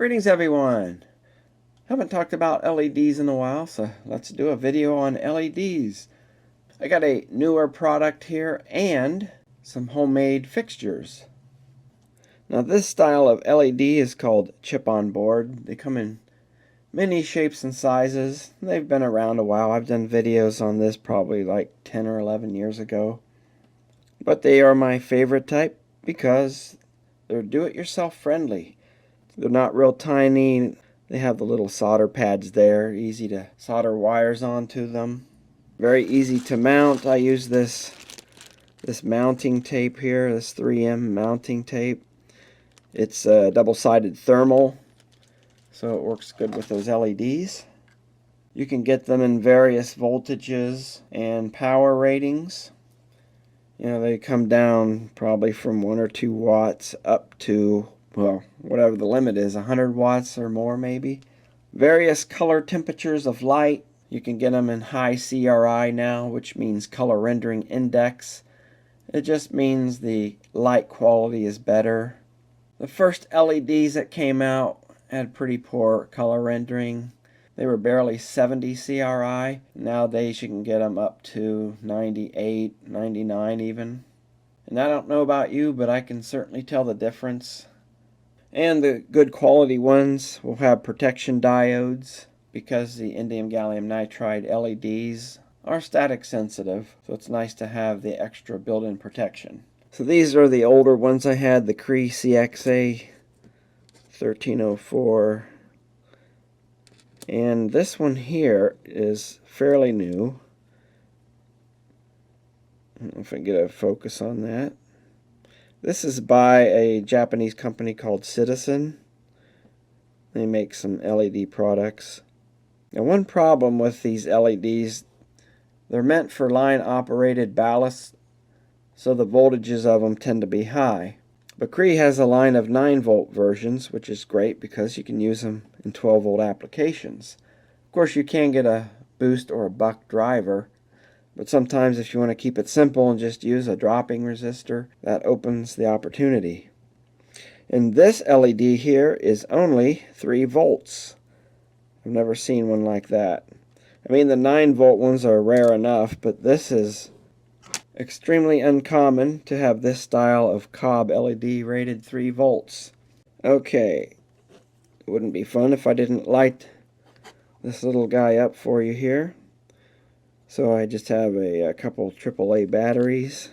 Greetings everyone! Haven't talked about LEDs in a while, so let's do a video on LEDs. I got a newer product here and some homemade fixtures. Now this style of LED is called chip-on board. They come in many shapes and sizes. They've been around a while. I've done videos on this probably like 10 or 11 years ago. But they are my favorite type because they're do-it-yourself friendly. They're not real tiny. They have the little solder pads there, easy to solder wires onto them. Very easy to mount. I use this mounting tape here, this 3M mounting tape. It's double-sided thermal, so it works good with those LEDs. You can get them in various voltages and power ratings. You know, they come down probably from 1 or 2 watts up to, well, whatever the limit is, 100 watts or more maybe. Various color temperatures of light. You can get them in high CRI now, which means color rendering index. It just means the light quality is better. The first LEDs that came out had pretty poor color rendering. They were barely 70 CRI. Nowadays you can get them up to 98, 99 even. And I don't know about you, but I can certainly tell the difference. And the good quality ones will have protection diodes because the indium gallium nitride LEDs are static sensitive, so it's nice to have the extra built-in protection. So these are the older ones I had, the Cree CXA 1304. And this one here is fairly new. I don't know if I can get a focus on that. This is by a Japanese company called Citizen. They make some LED products. Now one problem with these LEDs, they're meant for line operated ballast, so the voltages of them tend to be high. But Cree has a line of 9-volt versions, which is great because you can use them in 12-volt applications. Of course, you can get a boost or a buck driver, but sometimes if you want to keep it simple and just use a dropping resistor, that opens the opportunity. And this LED here is only 3 volts. I've never seen one like that. I mean, the 9-volt ones are rare enough, but this is extremely uncommon to have this style of COB LED rated 3 volts. Okay, it wouldn't be fun if I didn't light this little guy up for you here. So I just have a couple AAA batteries.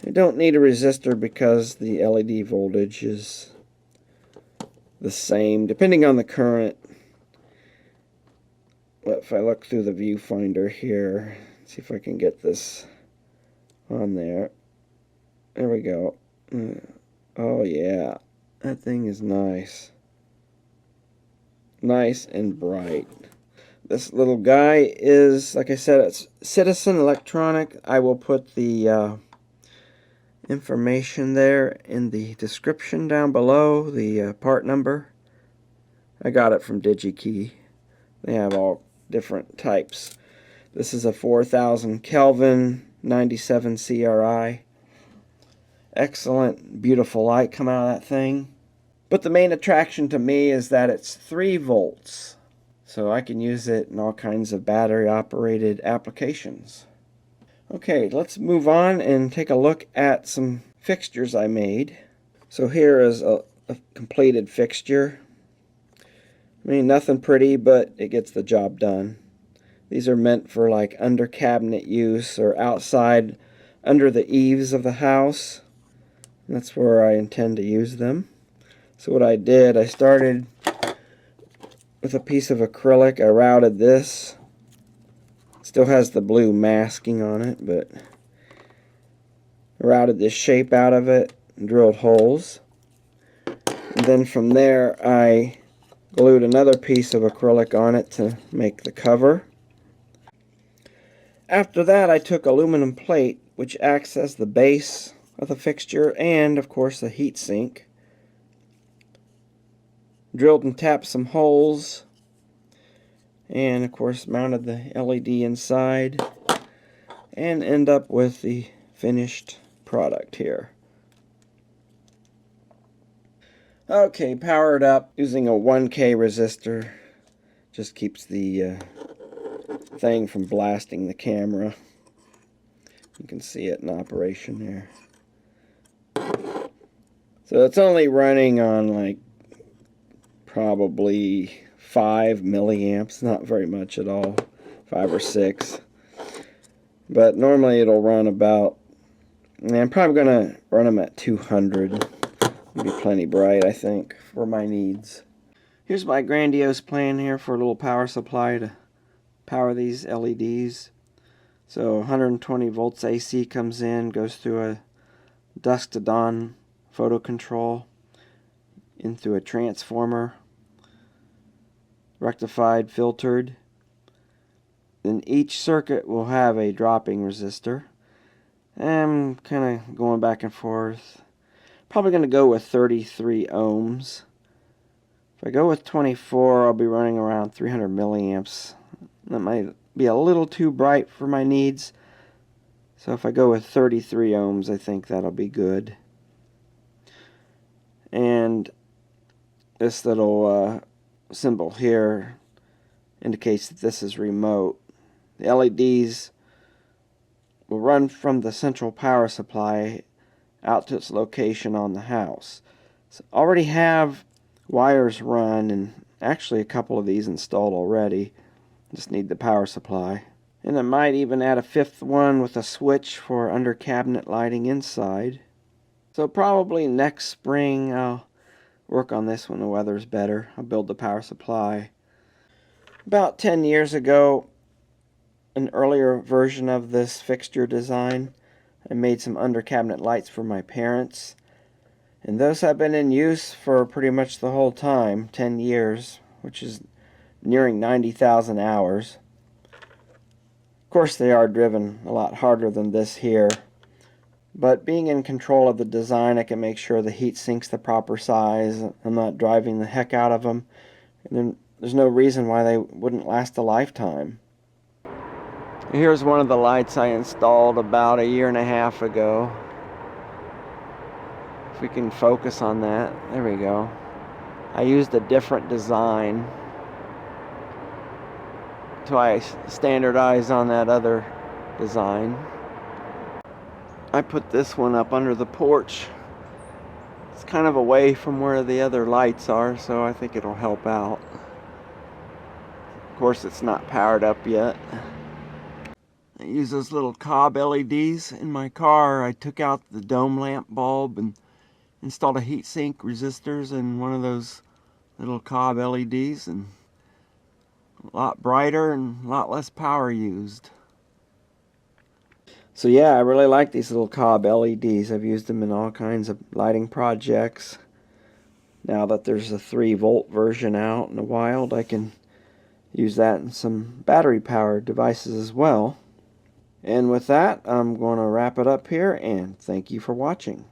I don't need a resistor because the LED voltage is the same depending on the current. But if I look through the viewfinder here, see if I can get this on there. There we go. Oh yeah, that thing is nice. Nice and bright. This little guy is, like I said, it's Citizen Electronic. I will put the information there in the description down below, the part number. I got it from DigiKey. They have all different types. This is a 4000 Kelvin 97 CRI. Excellent, beautiful light coming out of that thing. But the main attraction to me is that it's 3 volts. So I can use it in all kinds of battery operated applications. Okay, let's move on and take a look at some fixtures I made. So here is a completed fixture. I mean, nothing pretty, but it gets the job done. These are meant for like under cabinet use or outside under the eaves of the house. That's where I intend to use them. So what I did, I started with a piece of acrylic. I routed this. Still has the blue masking on it, but I routed this shape out of it and drilled holes. And then from there I glued another piece of acrylic on it to make the cover. After that I took aluminum plate, which acts as the base of the fixture and of course the heat sink. Drilled and tapped some holes, and of course mounted the LED inside, and end up with the finished product here. Okay, powered up using a 1K resistor. Just keeps the thing from blasting the camera. You can see it in operation there. So it's only running on like probably 5 milliamps, not very much at all, 5 or 6. But normally it'll run about, I'm probably going to run them at 200. It'll be plenty bright, I think, for my needs. Here's my grandiose plan here for a little power supply to power these LEDs. So 120 volts AC comes in, goes through a dusk to dawn photo control, in through a transformer, rectified, filtered. Then each circuit will have a dropping resistor. I'm kind of going back and forth. Probably going to go with 33 ohms. If I go with 24, I'll be running around 300 milliamps. That might be a little too bright for my needs. So if I go with 33 ohms, I think that'll be good. And this little symbol here indicates that this is remote. The LEDs will run from the central power supply out to its location on the house. So I already have wires run, and actually a couple of these installed already. Just need the power supply. And I might even add a 5th one with a switch for under cabinet lighting inside. So probably next spring I'll work on this when the weather's better. I'll build the power supply. About 10 years ago, an earlier version of this fixture design, I made some under cabinet lights for my parents. And those have been in use for pretty much the whole time, 10 years, which is nearing 90,000 hours. Of course, they are driven a lot harder than this here, but being in control of the design, I can make sure the heat sink's the proper size. I'm not driving the heck out of them, and then there's no reason why they wouldn't last a lifetime. Here's one of the lights I installed about 1.5 years ago. If we can focus on that, there we go. I used a different design till I standardize on that other design. I put this one up under the porch. It's kind of away from where the other lights are, so I think it'll help out. Of course, it's not powered up yet. I use those little COB LEDs in my car. I took out the dome lamp bulb and installed a heatsink resistors in one of those little COB LEDs, and a lot brighter and a lot less power used. So yeah, I really like these little COB LEDs. I've used them in all kinds of lighting projects. Now that there's a 3-volt version out in the wild, I can use that in some battery powered devices as well. And with that, I'm going to wrap it up here, and thank you for watching.